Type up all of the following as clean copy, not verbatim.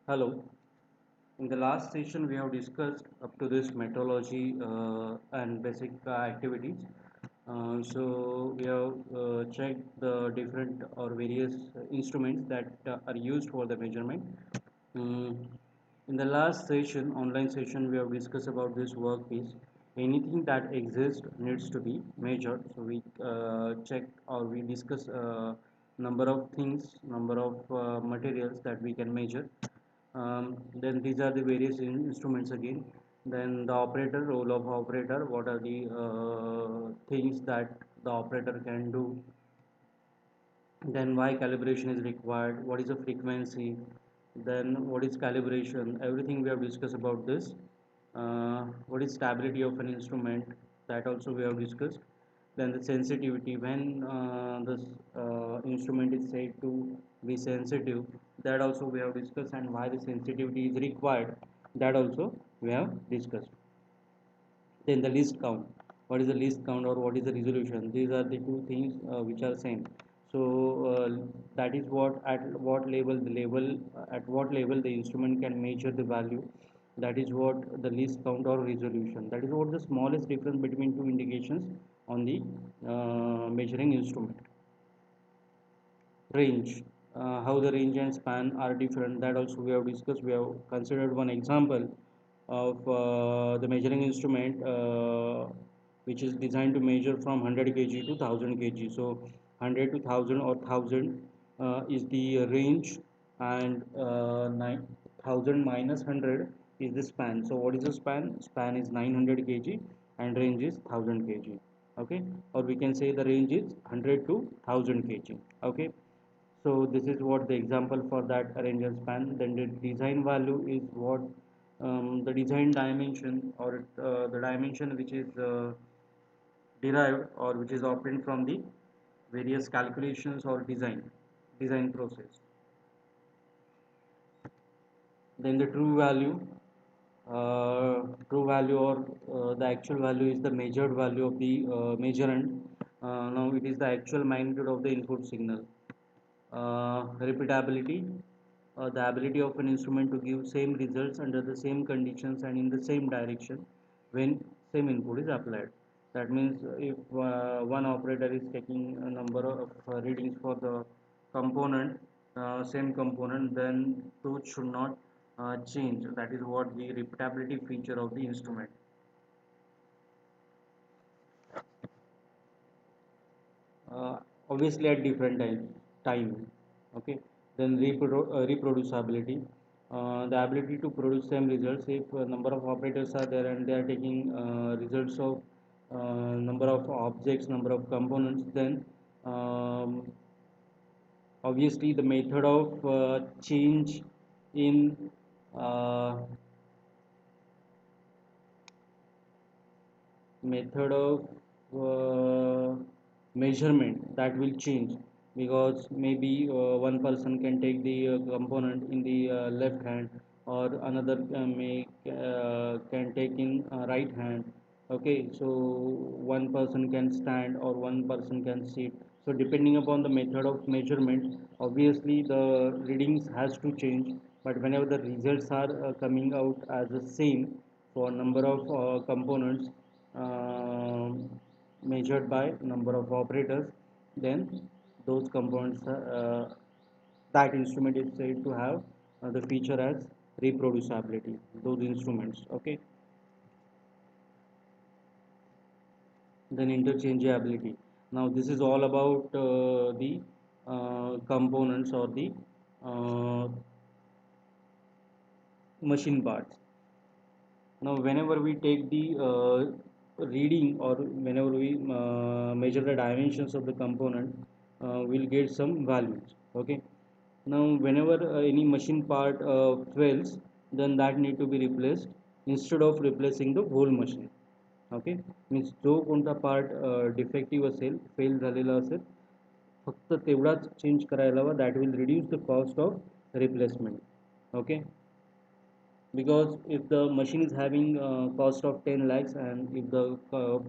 Hello. In the last session, we have discussed up to this metrology and basic activities. So we have checked the different or various instruments that are used for the measurement. Mm, in the last session, online session, we have discussed about this workpiece. Anything that exists needs to be measured. So we check or we discuss number of things, number of materials that we can measure. Then these are the various instruments again. Then the operator, role of operator, what are the things that the operator can do. Then why calibration is required, what is the frequency, then what is calibration, everything we have discussed about this. What is stability of an instrument, that also we have discussed. Then the sensitivity, when this instrument is said to be sensitive, that also we have discussed, and why the sensitivity is required, that also we have discussed. Then the least count, what is the least count or what is the resolution, these are the two things which are same. So that is what, at what level the level, at what level the instrument can measure the value, that is what the least count or resolution, that is what the smallest difference between two indications on the measuring instrument. Range, how the range and span are different, that also we have discussed. We have considered one example of the measuring instrument which is designed to measure from 100 kg to 1000 kg. So 100 to 1000 or 1000 is the range, and 1000 minus 100 is the span. So what is the span? Span is 900 kg and range is 1000 kg. Okay, or we can say the range is 100 to 1000 kg. Okay, so this is what the example for that range and span. Then the design value is what, the design dimension, or the dimension which is derived or which is obtained from the various calculations or design process. Then the true value, or the actual value, is the measured value of the measurand. Now it is the actual magnitude of the input signal. Repeatability, the ability of an instrument to give same results under the same conditions and in the same direction when same input is applied. That means if one operator is taking a number of readings for the component, same component, then those should not change. That is what the repeatability feature of the instrument. uh, Obviously at different time. Okay, then reproducibility, the ability to produce same results. If a number of operators are there and they are taking results of number of objects, number of components, then um, obviously the method of change in uh, method of measurement, that will change, because maybe one person can take the component in the left hand, or another can take in right hand. Okay, so one person can stand or one person can sit. So depending upon the method of measurement, obviously the readings has to change. But whenever the results are coming out as the same for number of components um, measured by number of operators, then those components, that instrument is said to have the feature as reproducibility, those instruments. Okay, then interchangeability. Now this is all about the components or the uh, machine parts. Now whenever we take the reading, or whenever we measure the dimensions of the component, we'll get some values. Okay, now whenever any machine part fails, then that need to be replaced instead of replacing the whole machine. Okay, means जो कोणता part defective असेल, fail झालेला असेल, फक्त तेवढाच change करायला हवा. That will reduce the cost of replacement. Okay, because if the machine is having cost of 10 lakhs, and if the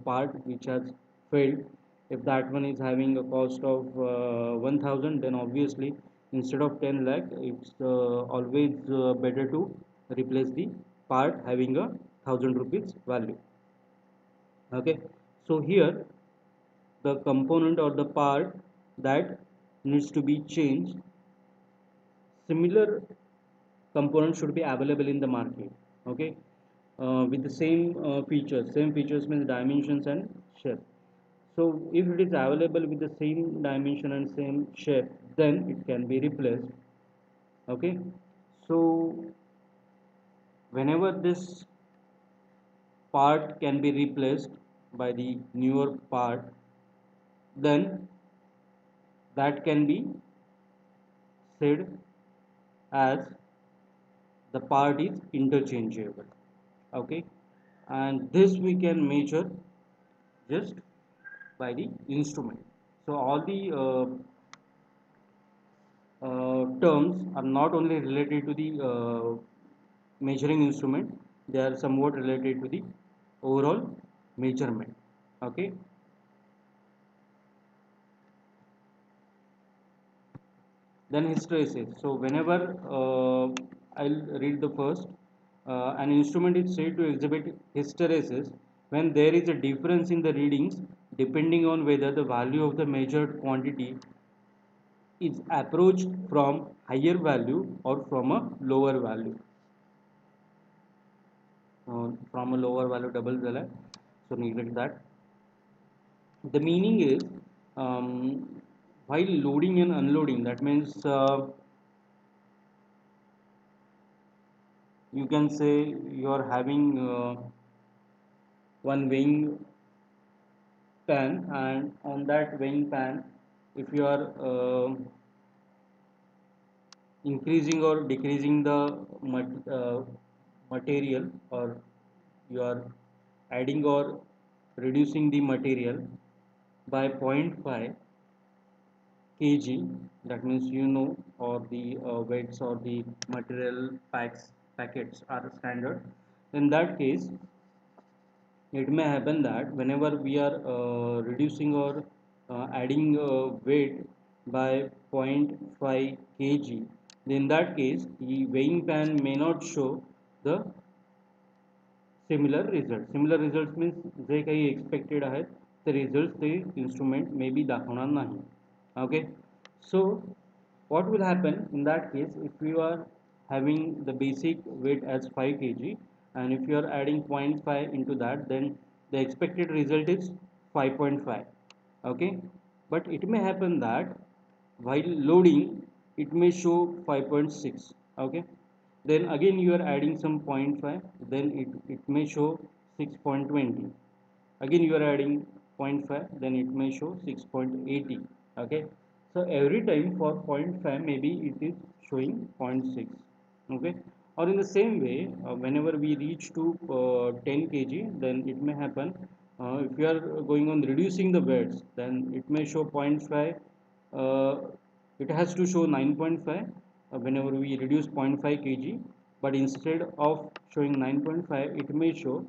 part which has failed, if that one is having a cost of 1000, then obviously instead of 10 lakh, it's always better to replace the part having a 1000 rupees value. Okay, so here the component or the part that needs to be changed, similar component should be available in the market. Okay, with the same features means dimensions and shape. So if it is available with the same dimension and same shape, then it can be replaced. Okay, so whenever this part can be replaced by the newer part, then that can be said as the part is interchangeable. Okay, and this we can measure just by the instrument. So all the terms are not only related to the measuring instrument, they are somewhat related to the overall measurement. Okay, then hysteresis. So whenever I'll read the first, an instrument is said to exhibit hysteresis when there is a difference in the readings depending on whether the value of the measured quantity is approached from higher value or from a lower value. From a lower value double zala, so neglect that. The meaning is, while loading and unloading, that means you can say you are having one weighing pan, and on that weighing pan, if you are increasing or decreasing the material, or you are adding or reducing the material by zero point 0.5 kg, that means or the weights or the material packets are standard. In that case, it may happen that whenever we are reducing or adding weight by zero point 0.5 kg, in that case the weighing pan may not show the similar results means जे काही expected आहेत ते results ते instrument may be दाखवणार नाही. Okay, so what will happen in that case, if you are having the basic weight as 5 kg, and if you are adding zero point 0.5 into that, then the expected result is 5.5. Okay, but it may happen that while loading it may show 5.6. Okay, then again you are adding some zero point 0.5, then it may show 6.20. Again you are adding zero point 0.5, then it may show 6.80. Okay, so every time for zero point 0.5 maybe it is showing 0.6. Okay, or in the same way, whenever we reach to 10 kg, then it may happen, if you are going on reducing the weights, then it may show zero point 0.5, it has to show 9.5 whenever we reduce zero point 0.5 kg, but instead of showing 9.5 it may show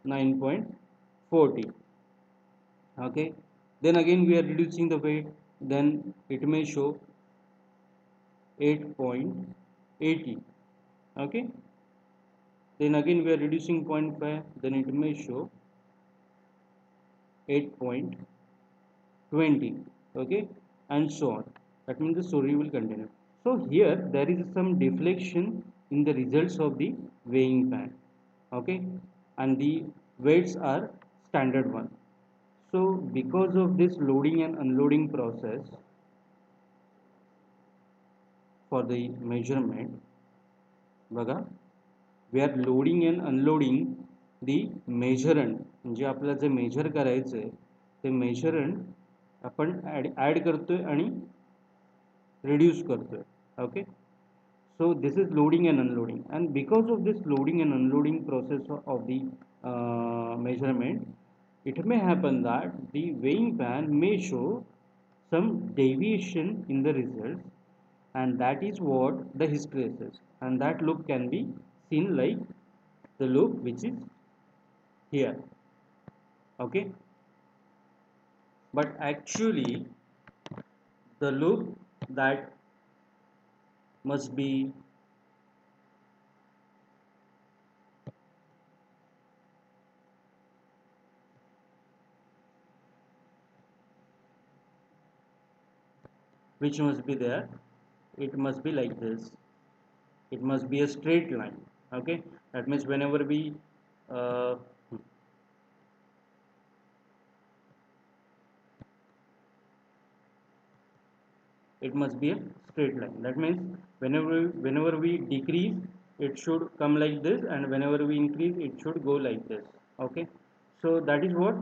9.40. Okay, then again we are reducing the weight, then it may show 8.80. Okay, then again we are reducing zero point 0.5, then it may show 8.20. Okay, and so on. That means the story will continue. So here there is some deflection in the results of the weighing pan. Okay, and the weights are standard one. So because of this loading and unloading process for the measurement, बघा, we are loading and unloading the measurand, म्हणजे आपल्याला जे major करायचं आहे ते मेजरंट आपण add करतोय आणि reduce करतोय. Okay, so this is loading and unloading, and because of this loading and unloading process of the measurement, it may happen that the weighing pan may show some deviation in the results, and that is what the hysteresis, and that loop can be seen like the loop which is here. Okay, but actually the loop that must be which must be there, it must be like this, it must be a straight line. Okay, that means whenever we uh, it must be a straight line. That means whenever we decrease, it should come like this, and whenever we increase, it should go like this. Okay, so that is what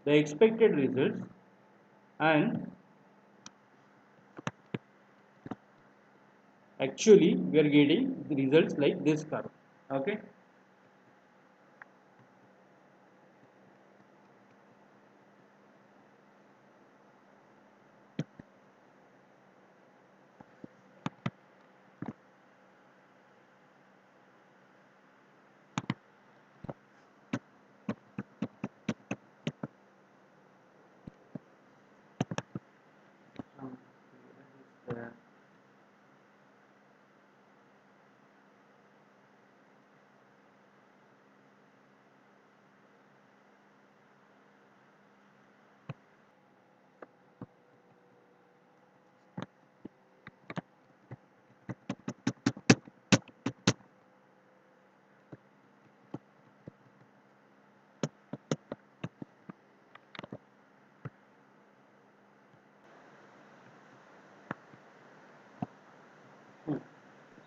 the expected results, and actually we are getting the results like this curve. Okay.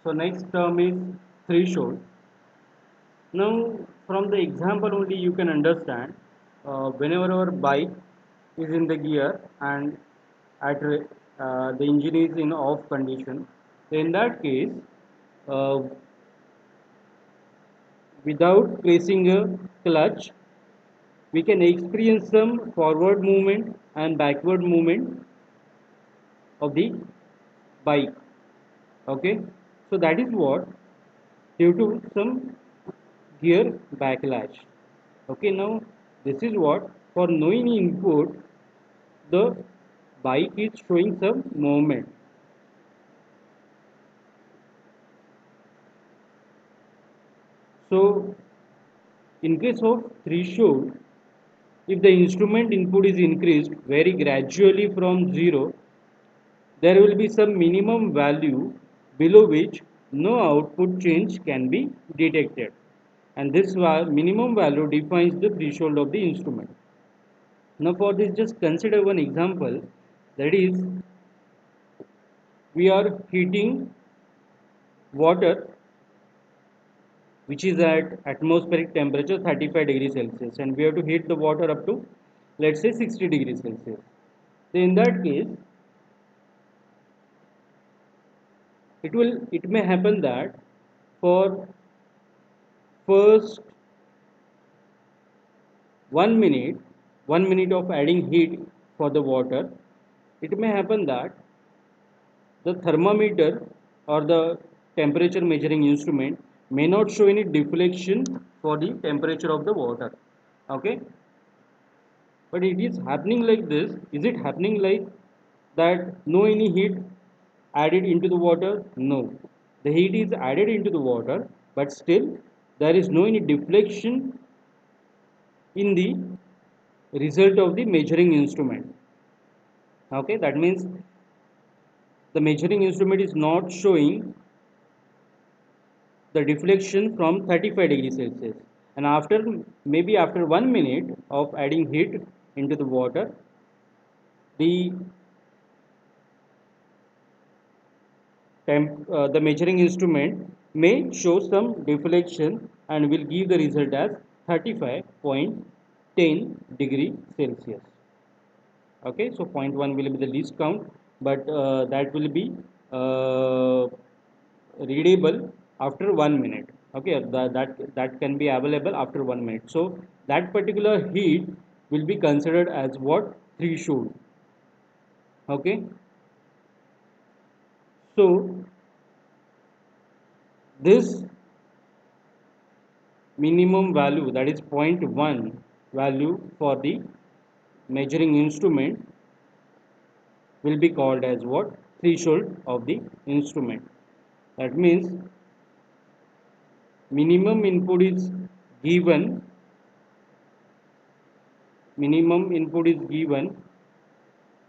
So next term is threshold. Now, from the example only you can understand, whenever our bike is in the gear and the engine is in off condition, so in that case, uh, without pressing a clutch, we can experience some forward movement and backward movement of the bike. Okay, so that is what due to some gear backlash. Okay, now this is what for no any input the bike is showing some movement. So in case of threshold, if the instrument input is increased very gradually from 0, there will be some minimum value below which no output change can be detected, and this minimum value defines the threshold of the instrument. Now for this, just consider one example, that is we are heating water which is at atmospheric temperature 35 degrees Celsius, and we have to heat the water up to, let's say, 60 degrees Celsius. So in that case, it may happen that for first 1 minute, 1 minute of adding heat for the water, it may happen that the thermometer or the temperature measuring instrument may not show any deflection for the temperature of the water. Okay, but it is happening like this. Is it happening like that no any heat added into the water? No, the heat is added into the water, but still there is no any deflection in the result of the measuring instrument. Okay, that means the measuring instrument is not showing the deflection from 35 degrees Celsius, and after maybe after 1 minute of adding heat into the water, the the measuring instrument may show some deflection and will give the result as 35.10 degree Celsius. Okay, so point 0.1 will be the least count, but that will be uh, readable after 1 minute. Okay, that can be available after 1 minute. So that particular heat will be considered as what? Threshold. Okay, so this minimum value, that is point 0.1, value for the measuring instrument will be called as what? Threshold of the instrument. That means minimum input is given, minimum input is given,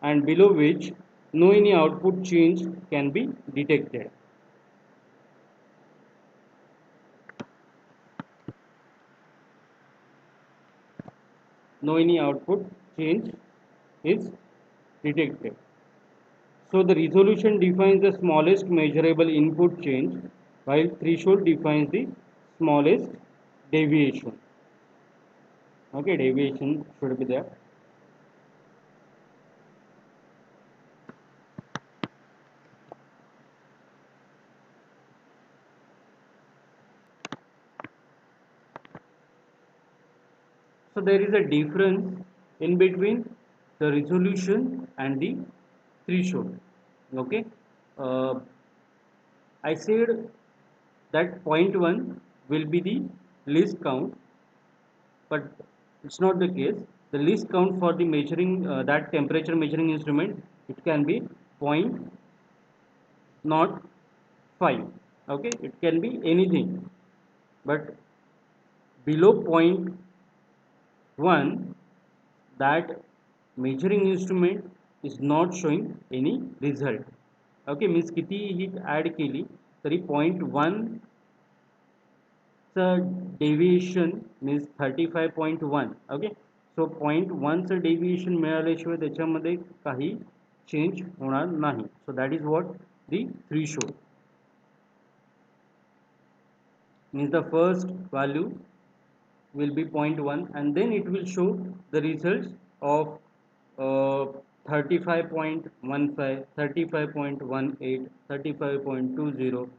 and below which no any output change can be detected. No any output change is detected. So the resolution defines the smallest measurable input change, while threshold defines the smallest deviation. Okay, deviation should be there. So there is a difference in between the resolution and the threshold. Okay, uh, I said that point 1 will be the least count, but it's not the case. The least count for the measuring that temperature measuring instrument, it can be point not 5. Okay, it can be anything, but below point 1, that measuring instrument is not showing any result. Okay, means किती ही add केली तरी point 1 deviation means 35.1. okay, so point 1 चं deviation मिळाल्याशिवाय त्याच्यामध्ये काही change होणार नाही. So that is what the threshold means. The first value will be point 0.1 and then it will show the results of 35.15, 35.18, 35.20, 35.22,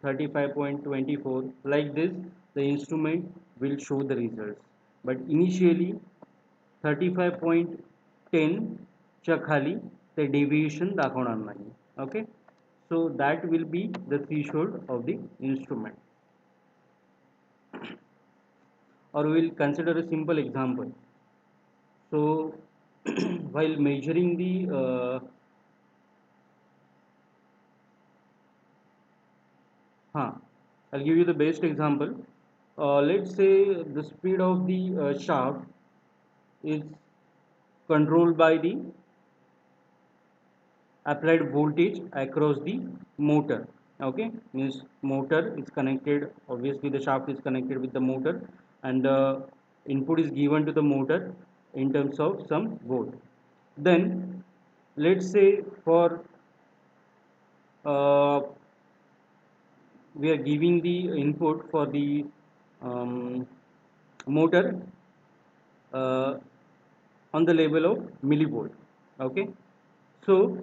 35.24. Like this the instrument will show the results, but initially 35.10 च्या खाली ते deviation दाखवणार नाही. Okay, so that will be the threshold of the instrument. Or we will consider a simple example. So while measuring the I'll give you the best example. Let's say the speed of the shaft is controlled by the applied voltage across the motor. Okay, means motor is connected, obviously the shaft is connected with the motor, and the input is given to the motor in terms of some volt. Then let's say for uh, we are giving the input for the um, motor uh, on the level of millivolt. Okay, so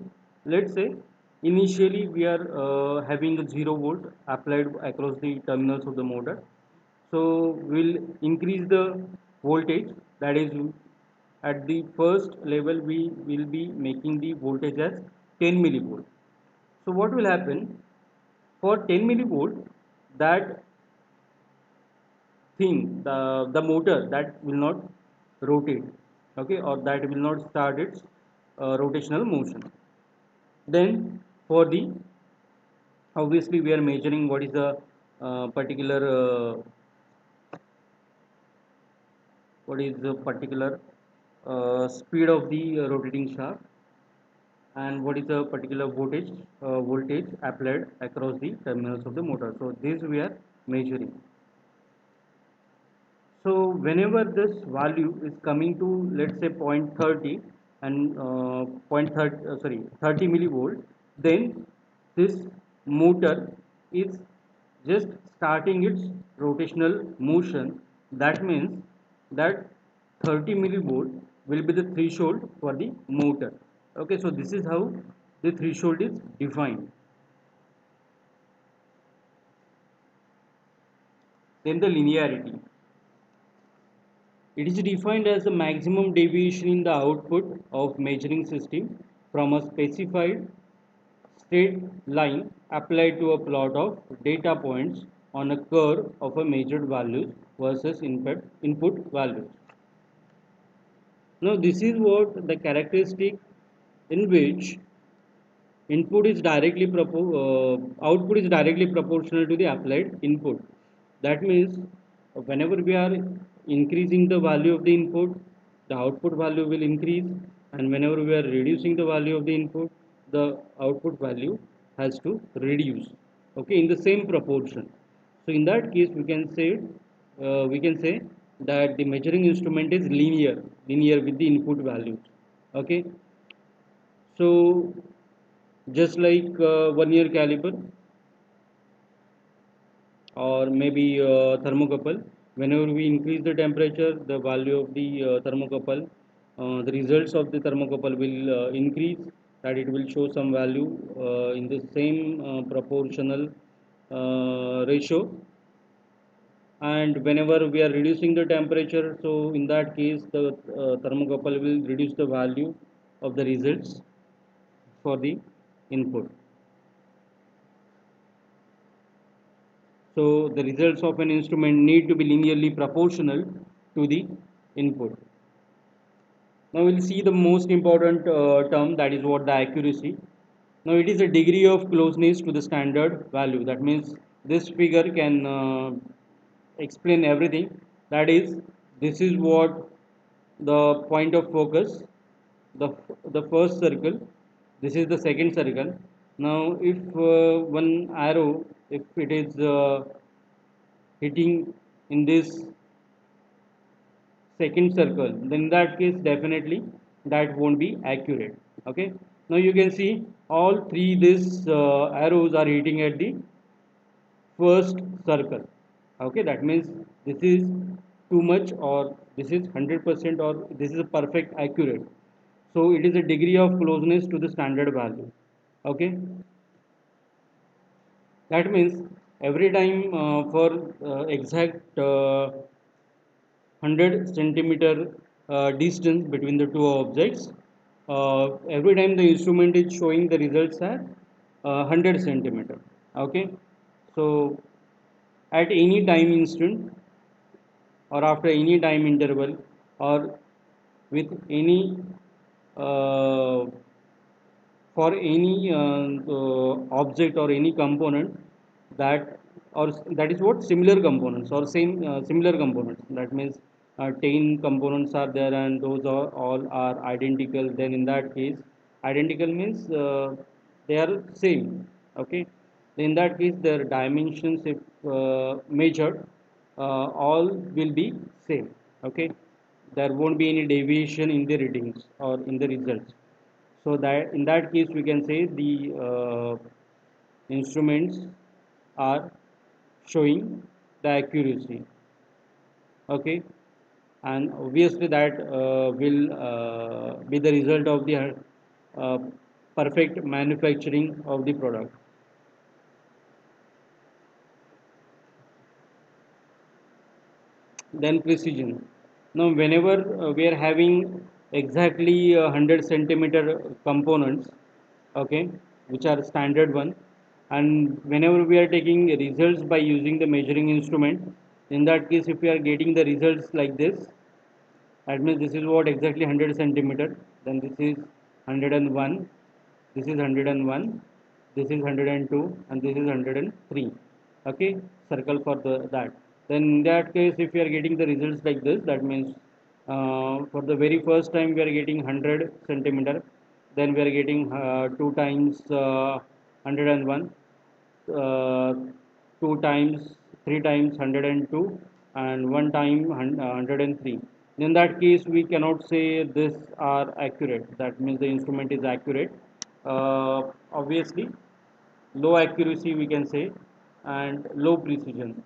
let's say initially we are having a 0 volt applied across the terminals of the motor. So we'll increase the voltage, that is at the first level we will be making the voltage as 10 millivolt. So what will happen for 10 millivolt, that thing, the motor that will not rotate, okay, or that will not start its rotational motion. Then for the, obviously we are measuring what is the particular what is the particular speed of the rotating shaft, and what is the particular voltage applied across the terminals of the motor. So this we are measuring. So whenever this value is coming to, let's say, 0.30 and 0.30 30 millivolt, then this motor is just starting its rotational motion. That means that 30 millivolt will be the threshold for the motor. Okay, so this is how the threshold is defined. Then the linearity. It is defined as the maximum deviation in the output of measuring system from a specified straight line applied to a plot of data points on a curve of a measured value versus input values. Now this is what the characteristic in which output is directly proportional to the applied input. That means whenever we are increasing the value of the input, the output value will increase, and whenever we are reducing the value of the input, the output value has to reduce. Okay, in the same proportion. So in that case, we can say that the measuring instrument is linear with the input values. Okay, so just like 1 year caliber or maybe thermocouple, whenever we increase the temperature, the value of the thermocouple, the results of the thermocouple will increase, that it will show some value in the same proportional ratio. And whenever we are reducing the temperature, so in that case the thermocouple will reduce the value of the results for the input. So the results of an instrument need to be linearly proportional to the input. Now we'll see the most important term, that is what the accuracy. Now it is a degree of closeness to the standard value. That means this figure can explain everything. That is, this is what the point of focus, the the first circle. This is the second circle. Now if one arrow, if it is hitting in this second circle, then in that case definitely that won't be accurate. Okay, now you can see all three these arrows are hitting at the first circle. Okay, that means this is too much, or this is 100%, or this is a perfect accurate. So it is a degree of closeness to the standard value. Okay, that means every time for exact 100 centimeter distance between the two objects, every time the instrument is showing the results at 100 centimeter. Okay, so at any time instant, or after any time interval, or with any uh, for any object or any component, that or that is what similar components or same similar components, that means 10 components are there and those are all are identical, then in that case identical means they are same. Okay, in that case their dimensions, if measured, all will be same. Okay, there won't be any deviation in the readings or in the results. So that in that case we can say the instruments are showing the accuracy. Okay, and obviously that will be the result of the uh, perfect manufacturing of the product. Then precision. Now whenever we are having exactly 100 centimeter components, okay, which are standard one, and whenever we are taking results by using the measuring instrument, in that case if we are getting the results like this, that means this is what exactly 100 centimeter, then this is 101, this is 101, this is 102, and this is 103. Okay, circle for that. Then in that case if we are getting the results like this, that means for the very first time we are getting 100 centimeter, then we are getting 2 times 101, uh, 2 times 3 times 102, and 1 time 103. In that case we cannot say this are accurate, that means the instrument is accurate. Obviously low accuracy we can say, and low precision.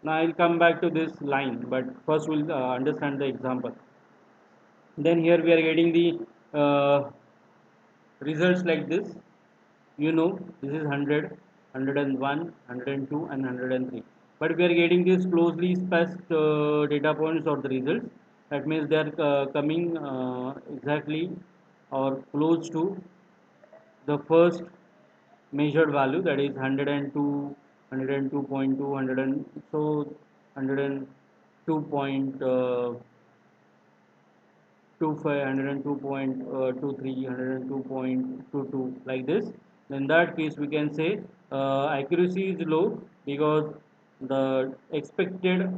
Now I'll come back to this line, but first we'll understand the example. Then here we are getting the results like this. You know, this is 100, 101, 102, and 103. But we are getting these closely spaced data points or the results. That means they are coming exactly or close to the first measured value, that is 102, 102.2, 100 and so 102.25, 102.23, 102.22, like this. In that case, we can say accuracy is low because the expected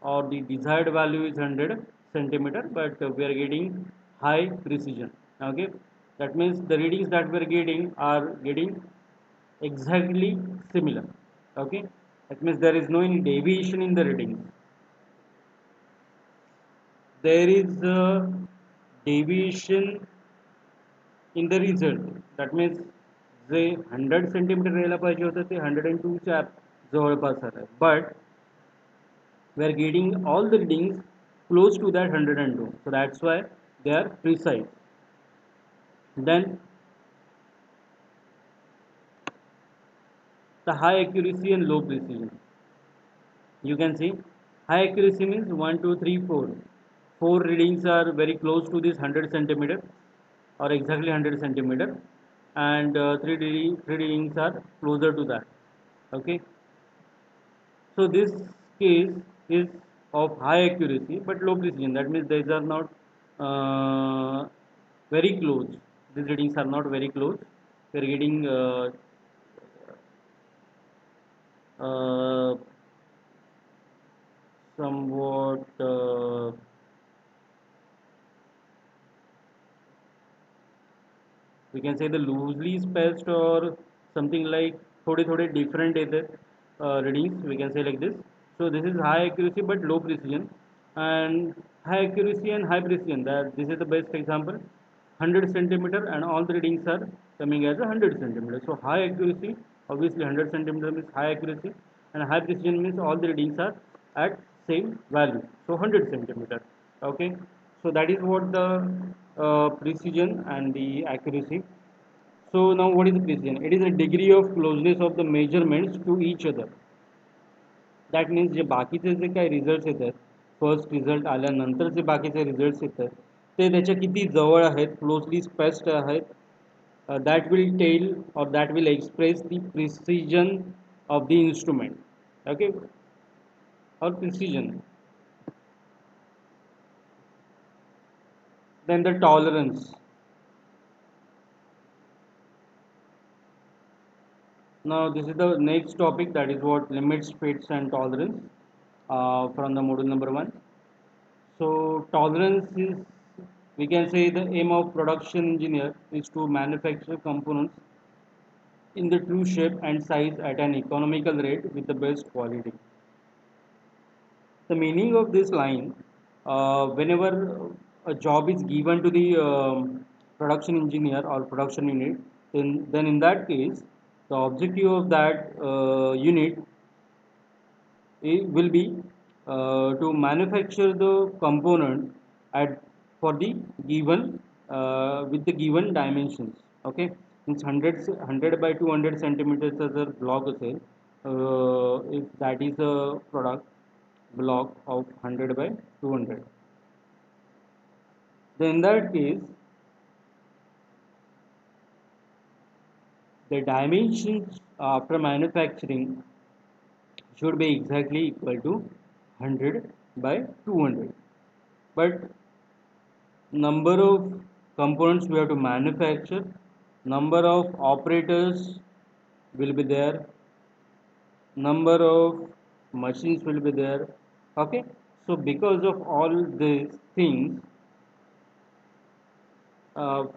or the desired value is 100 centimeter, but we are getting high precision. Okay, that means the readings that we are getting exactly similar. Okay, that means there is no any deviation in the readings. There is a deviation in the result. That means J 100 centimetre यायला पाहिजे होतं ते 102 च्या जवळपास आलं, but we are getting all the readings close to that 102, so that's why they are precise. Then the high accuracy and low precision. You can see high accuracy means 1, 2, 3, 4. Four readings are very close to this 100 centimeter or exactly 100 centimeter, and three readings are closer to that. Okay, so this case is of high accuracy but low precision. That means these are not very close. These readings are not very close. We are getting uh, somewhat we can say the loosely spaced or something like थोड़े different readings, we can say like this. So this is high accuracy but low precision, and high accuracy and high precision, that this is the best example. 100 centimeter and all the readings are coming as a 100 centimeter. So high accuracy, obviously 100 centimeter means high accuracy, and high precision means all the readings are at same value, so 100 centimeter. Okay, so that is what the precision and the accuracy. So now what is precision? It is a degree of closeness of the measurements to each other. That means जे बाकीचे जे काही results येतात, first result आल्यानंतर जे बाकीचे results येतात ते त्याच्या किती जवळ आहेत, क्लोजली स्पेस्ड आहेत, दॅट विल टेल और that will express the precision of the instrument. Okay, और precision. Then the tolerance. Now this is the next topic, that is what limits, fits and tolerance from the module number 1. So tolerance is, we can say, the aim of production engineer is to manufacture components in the true shape and size at an economical rate with the best quality. The meaning of this line, whenever a job is given to the production engineer or production unit, then in that case, the objective of that unit will be to manufacture the component at for the given with the given dimensions. Okay, means 100 by 200 centimeters as a block असेल, if that is a product block of 100 by 200, then in that case the dimensions after manufacturing should be exactly equal to 100 by 200. But number of components we have to manufacture, number of operators will be there, number of machines will be there. Okay, so because of all these things,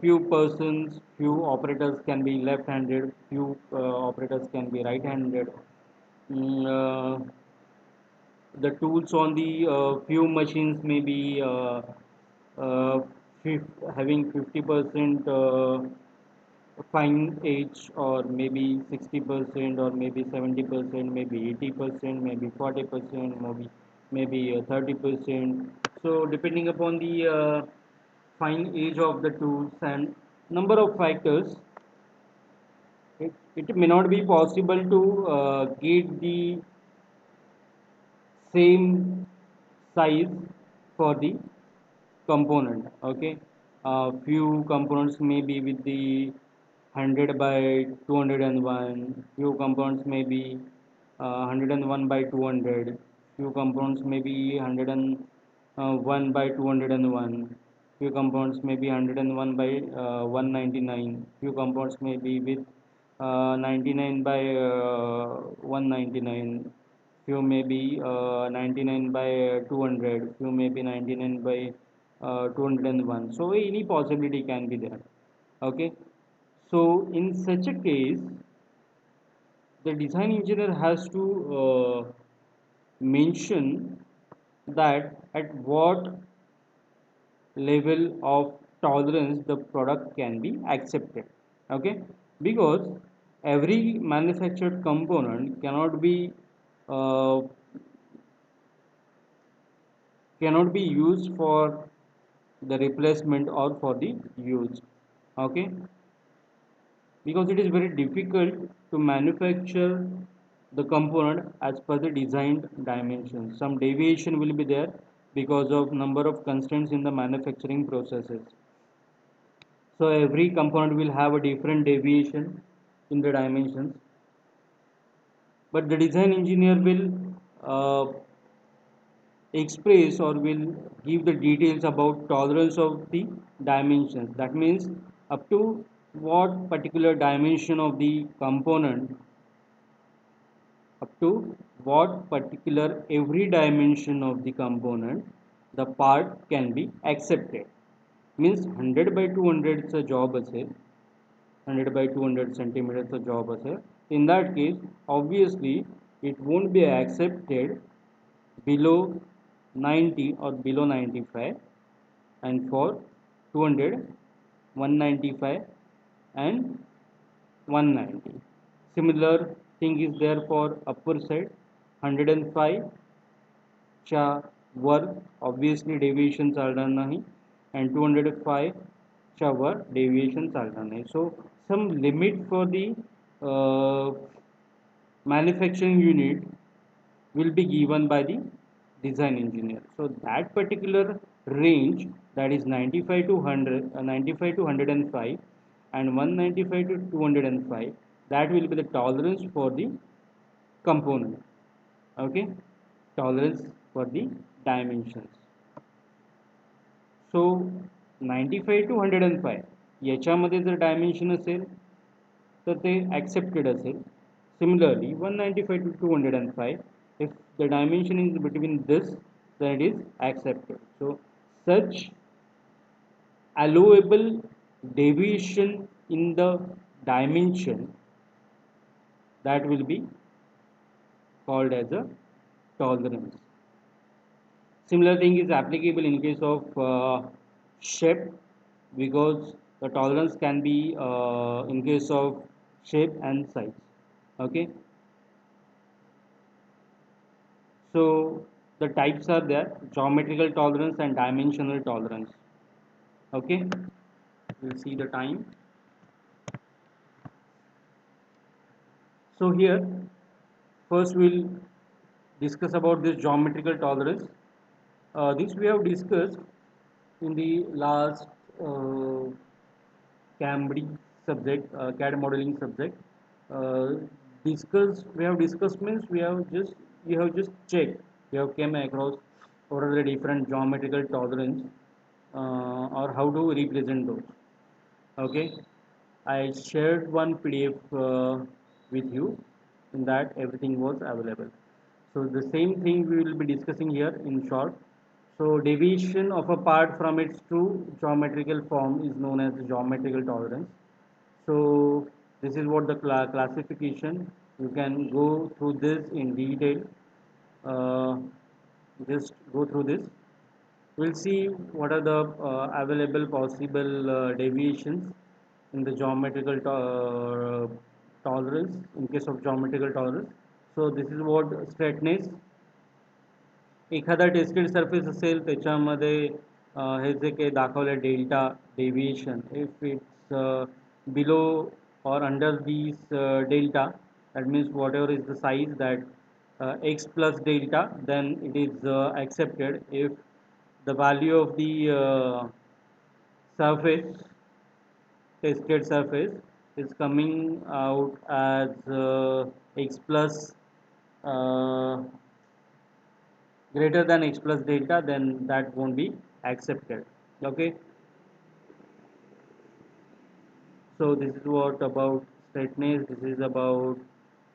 few persons, few operators can be left-handed, few operators can be right-handed. Mm, the tools on the few machines may be uh, having 50% fine edge, or maybe 60%, or maybe 70%, maybe 80%, maybe 40%, maybe 30%. So depending upon the fine edge of the tools and number of factors, it may not be possible to get the same size for the component. Okay, few components may be with the 100 by 201, few components may be 101 by 200. Few compounds may be 101 by 201. Few compounds may be 101 by 199. Few compounds may be with 99 by 199. Few may be 99 by 200. Few may be 99 by 201. So any possibility can be there. Okay. So in such a case, the design engineer has to mention that at what level of tolerance the product can be accepted. Okay, because every manufactured component uh, cannot be used for the replacement or for the use. Okay, because it is very difficult to manufacture the component as per the designed dimensions. Some deviation will be there because of number of constraints in the manufacturing processes. So every component will have a different deviation in the dimensions, but the design engineer will uh, express or will give the details about tolerance of the dimensions. That means up to what particular dimension of the component, up to what particular every dimension of the component the part can be accepted. Means 100 by 200 चा job असेल, 100 by 200 centimeters चा job असेल, in that case obviously it won't be accepted below 90 or below 95, and for 200 195 and 190. Similar thing is there for upper side, 105 च्या वर obviously deviation चालणार नाही, and 205 च्या वर deviation चालणार नाही. So some limit for the uh, manufacturing unit will be given by the design engineer. So that particular range, that is 95 to 100, 95 to 105 and 195 to 205, that will be the tolerance for the component. Okay, tolerance for the dimensions. So 95 to 105 याच्यामध्ये जर dimension असेल तर ते accepted असेल. Similarly 195 to 205, if the dimension is between this, then it is accepted. So such allowable deviation in the dimension, that will be called as a tolerance. Similar thing is applicable in case of shape, because the tolerance can be in case of shape and size. Okay, so the types are there: geometrical tolerance and dimensional tolerance. Okay, we'll see the time. So here first we'll discuss about this geometrical tolerance. This we have discussed in the last uh, CAMD subject, CAD modeling subject. Uh, we have discussed means we have just checked, we have came across what are the different geometrical tolerance or how to represent those. Okay, I shared one PDF with you, in that everything was available. So the same thing we will be discussing here in short. So deviation of a part from its true geometrical form is known as geometrical tolerance. So this is what the classification. You can go through this in detail. Uh, just go through this. We'll see what are the available possible deviations in the geometrical tolerance, in case of geometrical tolerance. So this is what straightness. एखादा tested surface असेल त्याच्यामध्ये हे जे काही दाखवलं delta deviation, if it's below or under these delta, that means whatever is the size that x plus delta, then it is accepted. If the value of the surface, tested surface, is coming out as x plus uh, greater than x plus delta, then that won't be accepted. Okay, so this is what about straightness, this is about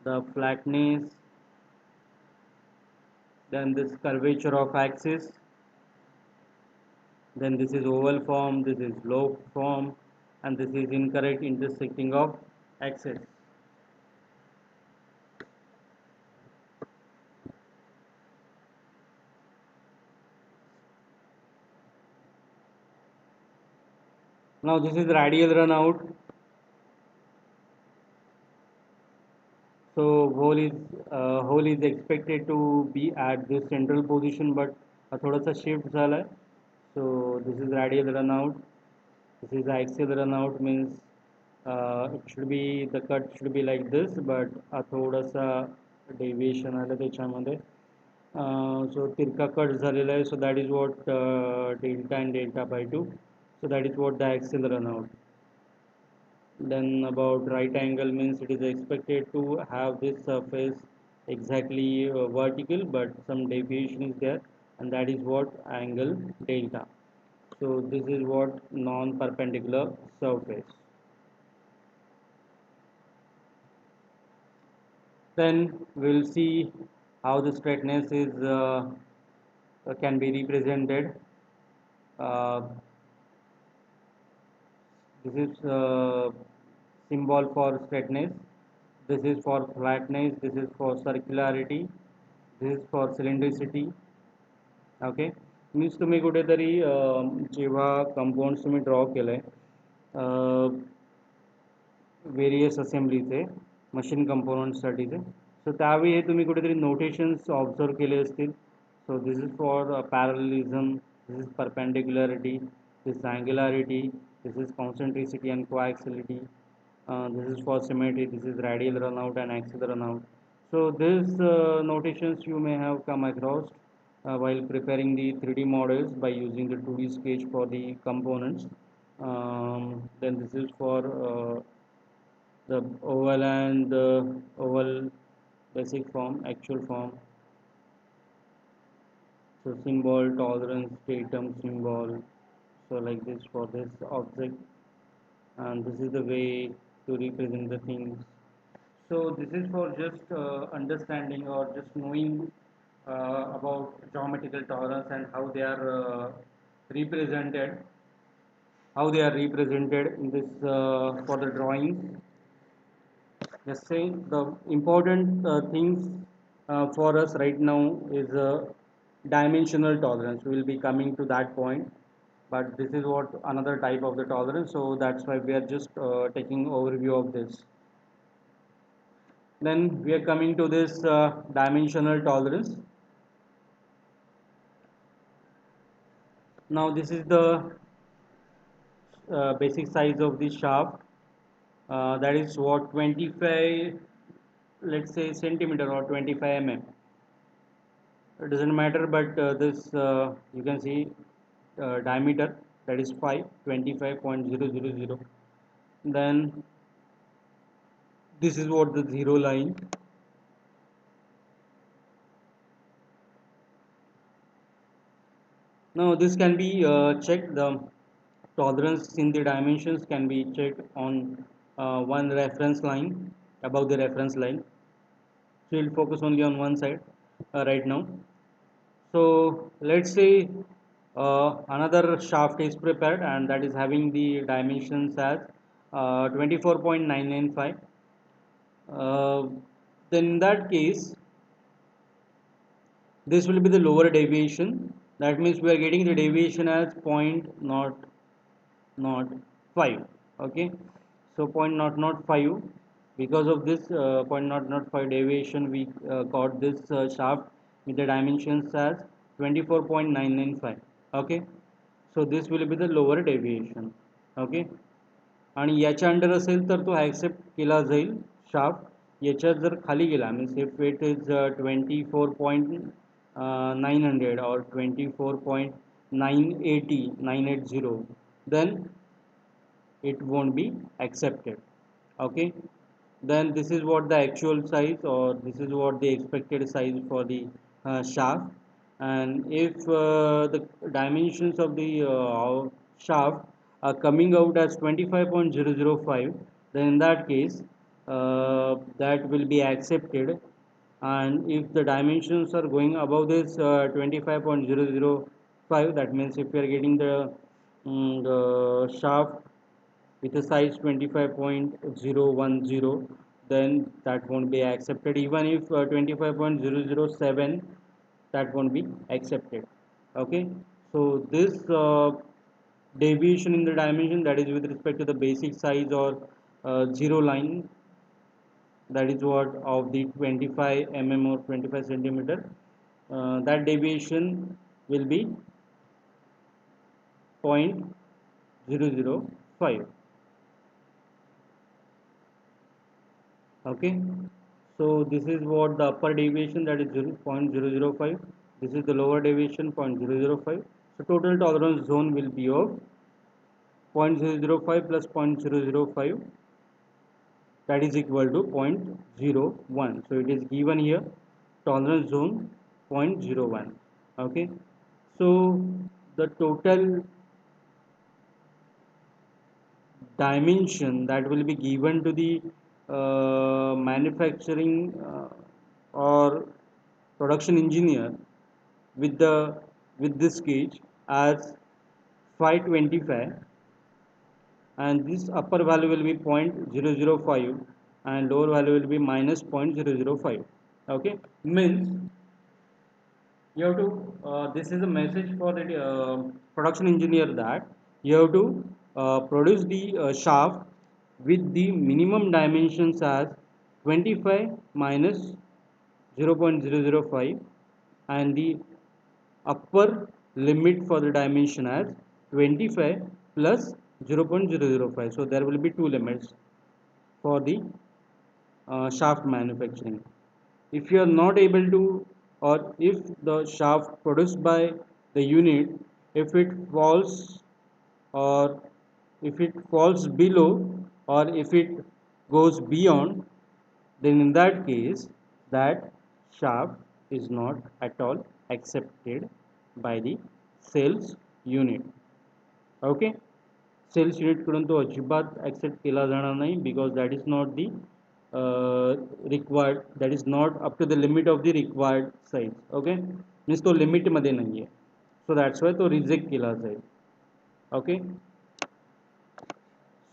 the flatness, then this curvature of axis, then this is oval form, this is lobe form, and this is incorrect intersecting of axis. Now this is radial run out. So whole is expected to be at this central position, but थोड़ा सा shift झाला है. So this is radial run out. This is axial run out, means it should be, the cut should be like this, but थोड़ा सा deviation आलं त्याच्यामध्ये. So तिरका cut झालेला आहे. So that is what delta and delta by 2. So that is what the axial run out. Then about right angle, means it is expected to have this surface exactly vertical, but some deviation is there, and that is what angle delta. So this is what non-perpendicular surface. Then we'll see how the straightness is can be represented. Uh, this is symbol for straightness. This is for flatness. This is for circularity. This is for cylindricity. Okay, means तुम्ही कुठेतरी जेव्हा compounds तुम्ही draw केलं आहे various असेंब्लीचे machine कंपोनंट्ससाठीचे, सो त्यावेळी हे तुम्ही कुठेतरी notations observe केले असतील. So this is for parallelism, this is perpendicularity, this is angularity, this is concentricity and coaxiality, this is for symmetry, this is radial runout and axial runout. So these notations you may have come across while preparing the 3D models by using the 2D sketch for the components. Then this is for the oval and the oval basic form, actual form. So symbol, tolerance, datum symbol. So like this for this object, and this is the way to represent the things. So this is for just understanding or just knowing about geometrical tolerance and represented, how they are represented in this for the drawings. Just saying the important things for us right now is dimensional tolerance. We will be coming to that point, but this is what another type of the tolerance. So that's why we are just taking overview of this. Then we are coming to this dimensional tolerance. Now this is the basic size of the shaft. That is what 25, let's say centimeter or 25 mm. It doesn't matter, but this you can see diameter, that is 25.000. Then this is what the zero line. Now this can be checked, the tolerance in the dimensions can be checked on one reference line, above the reference line. So we'll focus only on one side right now. So let's say another shaft is prepared, and that is having the dimensions as 24.995. Then in that case, this will be the lower deviation. That means we are getting the deviation as point not 5. Okay, so point not 5. Because of this point not 5 deviation, we got this shaft with the dimensions as 24.995. Okay, so this will be the lower deviation. Okay, आणि याच्या under असेल तर तो accept केला जाईल shaft. याच्यात जर खाली गेला means if it is 24.900 or 24.980 then it won't be accepted. Okay, then this is what the actual size, or this is what the expected size for the shaft. And if the dimensions of the shaft are coming out as 25.005, then in that case that will be accepted. And if the dimensions are going above this 25.005, that means if we are getting the shaft with a size 25.010, then that won't be accepted. Even if 25.007, that won't be accepted. Okay, so this deviation in the dimension, that is with respect to the basic size or zero line, that is what of the 25 mm or 25 centimeter, that deviation will be 0.005. Okay, so this is what the upper deviation, that is 0.005. This is the lower deviation 0.005. So total tolerance zone will be of 0.005 plus 0.005, that is equal to 0.01. So it is given here, tolerance zone 0.01. Okay, so the total dimension that will be given to the manufacturing or production engineer with this gauge as 525, and this upper value will be 0.005 and lower value will be minus 0.005. Okay, means you have to this is a message for the production engineer, that you have to produce the shaft with the minimum dimensions as 25 minus 0.005, and the upper limit for the dimension as 25 plus 0.005. So there will be two limits for the shaft manufacturing. If you are not able to, or if the shaft produced by the unit, if it falls, or if it falls below, or if it goes beyond, then in that case that shaft is not at all accepted by the sales unit. Okay, sales युनिटकडून तो अजिबात accept केला जाणार नाही, because that is not the required, that is not up to the limit of the required size. Okay, means तो लिमिटमध्ये नाही आहे, सो दॅट्स वाय तो रिजेक्ट केला जाईल. Okay,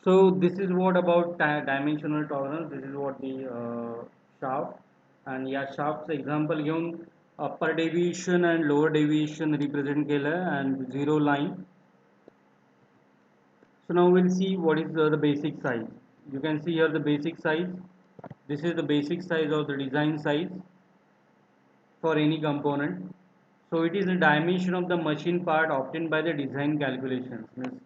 so this is what about dimensional tolerance. This is what the shaft, and या shaftचं example घेऊन upper deviation and lower deviation represent केलं and zero line. So now we'll see what is the basic size. You can see here the basic size. This is the basic size or the design size for any component. So it is the dimension of the machine part obtained by the design calculations. Means,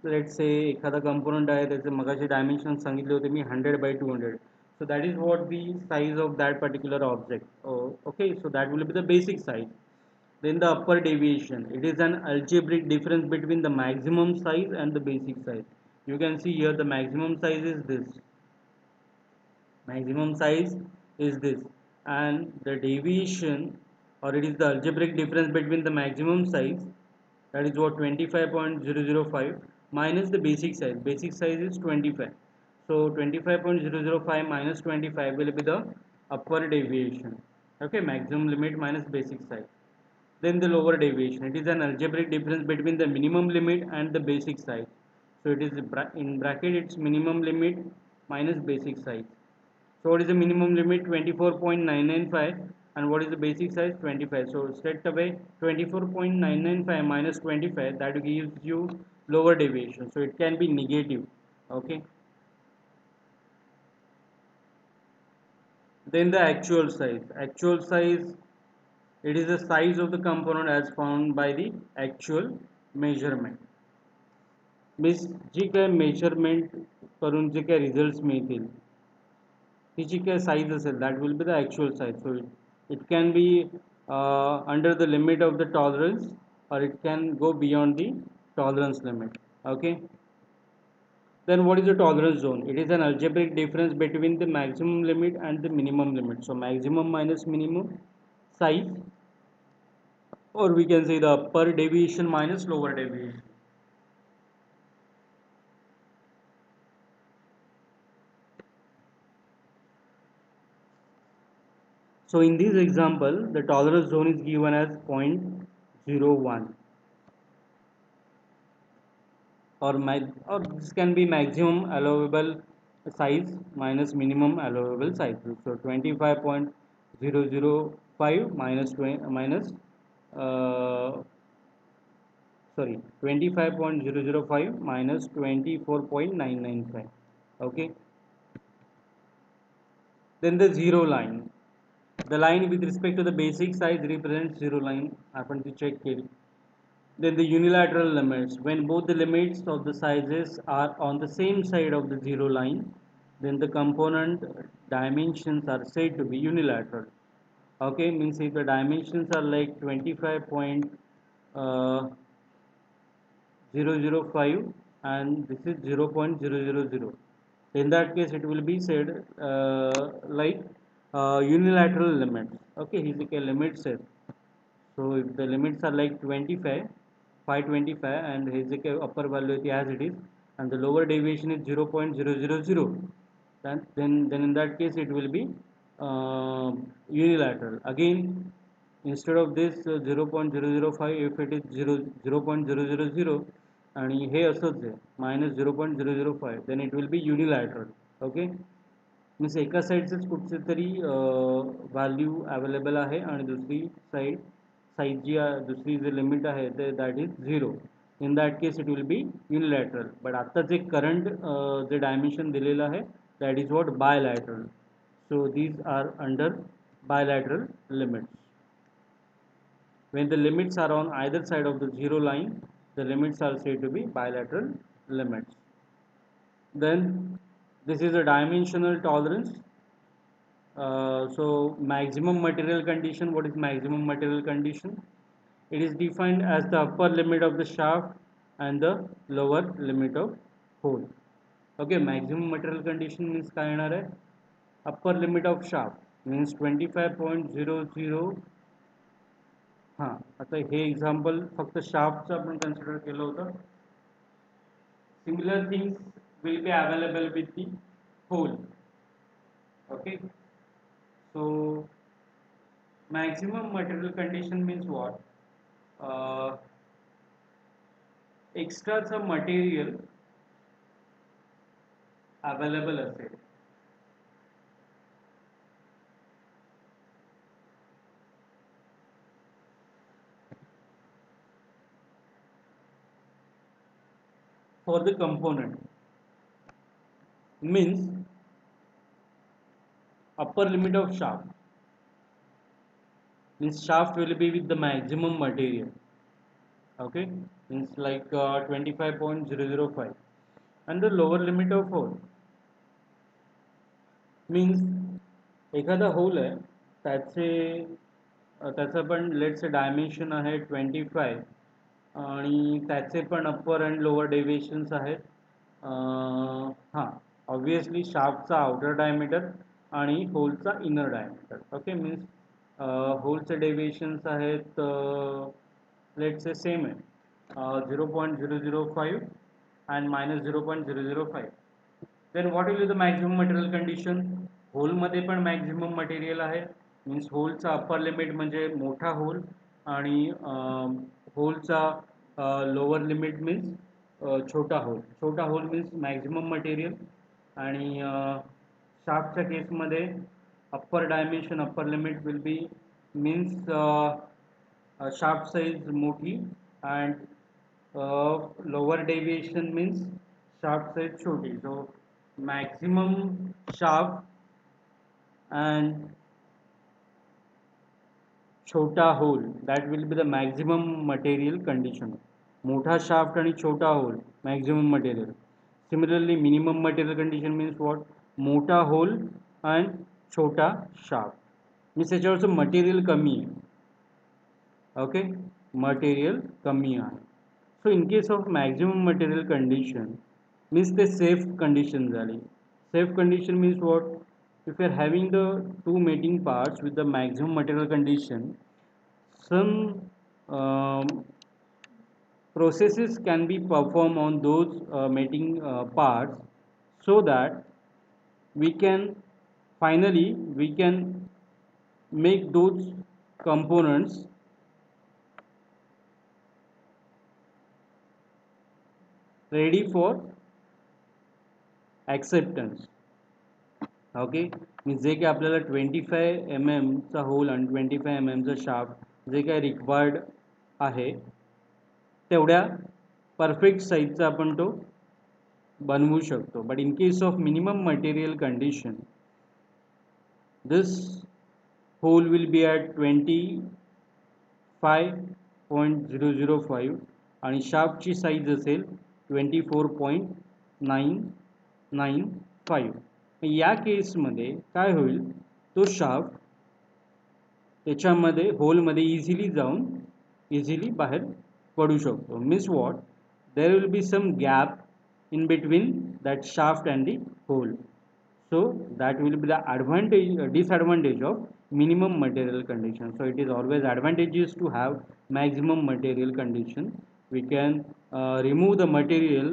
let's say एखादा component आहे त्याचे मगाशी dimension सांगितले होते मी 100/200. So that is what the size of that particular object. Oh, okay, so that will be the basic size. Then the upper deviation, it is an algebraic difference between the maximum size and the basic size. You can see here the maximum size is this, maximum size is this, and the deviation, or it is the algebraic difference between the maximum size, that is what 25.005 minus the basic size is 25. So 25.005 minus 25 will be the upper deviation. Okay, maximum limit minus basic size. Then the lower deviation, it is an algebraic difference between the minimum limit and the basic size. So it is in bracket, it's minimum limit minus basic size. So what is the minimum limit? 24.995, and what is the basic size? 25. So straight away 24.995 minus 25, that gives you lower deviation, so it can be negative. Okay, then the actual size, it is the size of the component as found by the actual measurement. Means जी काय measurement करून जे काय results मिळतील तिची काय size असेल, that will be the actual size. So it can be under the limit of the tolerance, or it can go beyond the tolerance limit. Okay, Then what is the tolerance zone? It is an algebraic difference between the maximum limit and the minimum limit. So maximum minus minimum size, or we can say the upper deviation minus lower deviation. So in this example, the tolerance zone is given as 0.01, or this can be maximum allowable size minus minimum allowable size. So 25.005 minus 20, minus uh, sorry 25.005 minus 24.995. Okay, then the zero line, the line with respect to the basic size represents zero line. आपण ती check केली. Then the unilateral limits, when both the limits of the sizes are on the same side of the zero line, then the component dimensions are said to be unilateral. Okay, means if the dimensions are like 25.005 and this is 0.000, in that case it will be said like unilateral limits. Okay, he's like a limit set. So if the limits are like 25, 525 and his upper value is as it is, and the lower deviation is 0.000, then in that case it will be uh, unilateral. Again, instead of this 0.005, if it is 0.000 आणि हे असंच आहे minus 0.005, then it will be unilateral. Okay, means एका साईडचंच कुठचे तरी value available आहे आणि दुसरी side जी दुसरी जे लिमिट आहे ते that is zero. In that case it will be unilateral. But आता जे करंट जे डायमेन्शन दिलेलं आहे that is what bilateral. So these are under bilateral limits. When the limits are on either side of the zero line, the limits are said to be bilateral limits. Then this is a dimensional tolerance. So maximum material condition, what is maximum material condition? It is defined as the upper limit of the shaft and the lower limit of hole. Okay, maximum material condition means काय येणार आहे? Upper limit of shaft means 25.00. हां, आता हे example फक्त शाफ्टचं आपण consider केलं होतं. Similar things will be available with the hole. Okay, so maximum material condition means what? एक्स्ट्राचं मटेरियल अवेलेबल असेल for the component means upper limit of shaft means shaft will be with the maximum material. Okay, means like 25.005 and the lower limit of hole means एखादा whole आहे त्याचं पण let's dimension आहे 25 आणि त्याचे पण upper and lower deviations आहेत. हां, ऑब्वियसली शाफ्टचा आउटर डायमीटर आणि होलचा इनर डायमीटर. ओके, मीन्स होलचे डेविएशन्स आहेत लेट्स से सेम आहे 0.005 and minus 0.005. then what will be the maximum material condition? होलमध्ये पण मॅक्झिमम मटेरियल आहे मीन्स होलचा अप्पर लिमिट म्हणजे मोठा होल आणि होलचा लोअर लिमिट मीन्स छोटा होल मीन्स मॅक्झिमम मटेरियल. आणि शाफ्टच्या केसमध्ये upper dimension upper limit will be means shaft size मोठी and lower deviation means shaft size छोटी. So maximum shaft and छोटा whole that will be the maximum material condition. मोठा shaft आणि छोटा hole maximum material. Similarly minimum material condition means what? मोठा hole and छोटा shaft means याच्यावरचं material कमी आहे. Okay, material कमी आहे. So in case of maximum material condition means the safe condition झाली. Safe condition means what? If you are having the two mating parts with the maximum material condition, some processes can be performed on those mating parts, so that we can finally we can make those components ready for acceptance. Okay, मी जे काही आपल्याला 25 mm चा whole आणि 25 mm चा shaft जे काही required आहे तेवढ्या परफेक्ट साईजचा आपण तो बनवू शकतो. But in case of minimum material condition, this hole will be at 25.005 आणि शाफ्टची साईज असेल 24.995. या केसमध्ये काय होईल, तो शाफ्ट त्याच्यामध्ये होलमध्ये इझिली जाऊन इझिली बाहेर पडू शकतो. Means what, there will be some gap in between that shaft and the hole. So that will be the advantage disadvantage of minimum material condition. So it is always advantageous to have maximum material condition. We can remove the material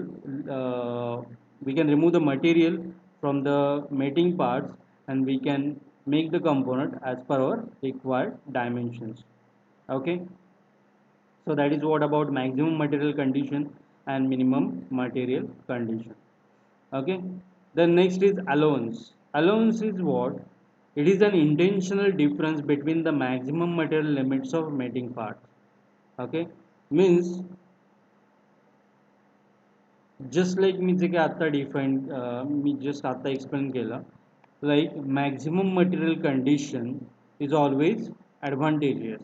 uh, we can remove the material from the mating parts, and we can make the component as per our required dimensions. Okay, so that is what about maximum material condition and minimum material condition. Okay, the next is allowance. Allowance is what? It is an intentional difference between the maximum material limits of mating parts. Okay, means just like मी जे काही आता define मी just आता explain केलं, like maximum material condition is always advantageous.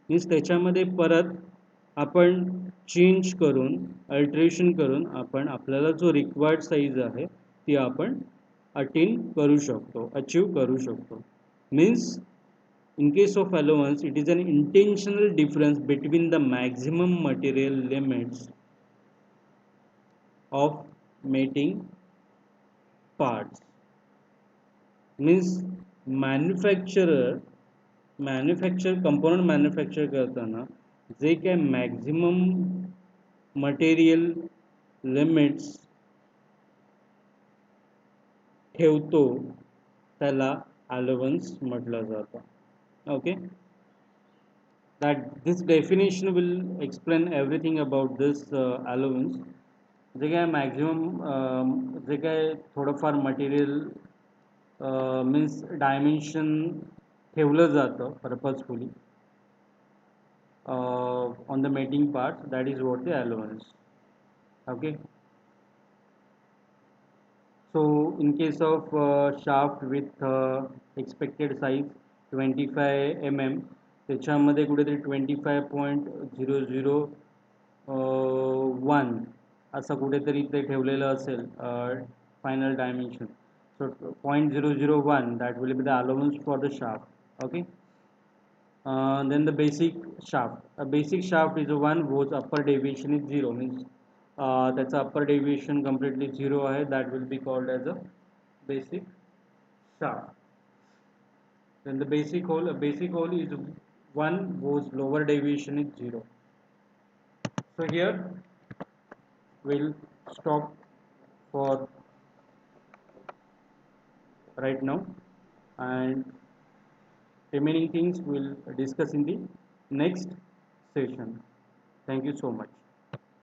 Means त्याच्यामध्ये परत आपण change करून alteration करून आपण आपल्याला जो रिक्वायर्ड साईज आहे ती आपण अटेन करू शकतो, अचीव करू शकतो. Means in case of allowance, it is an intentional difference between the maximum material limits of mating parts. Means manufacturer component manufacture करताना जे काही मॅक्झिमम मटेरियल लिमिट्स ठेवतो त्याला अलाउन्स म्हटलं जातं. Okay, that this definition will explain everything about this allowance. जे काय maximum जे काय थोडंफार material means dimension ठेवलं जातं purposefully on the mating part, that is what the allowance. Okay, so in case of shaft with expected size 25 mm, त्याच्यामध्ये कुठेतरी 25.001 असं कुठेतरी ते ठेवलेलं असेल final dimension. So 0.001, that will be the allowance for the shaft. Okay, then the basic shaft. A basic shaft is the one whose upper deviation is 0, means that's upper deviation completely 0 hai, that will be called as a basic shaft. Then the basic hole is one whose lower deviation is 0. So here we'll stop for right now, and remaining things we'll discuss in the next session. Thank you so much.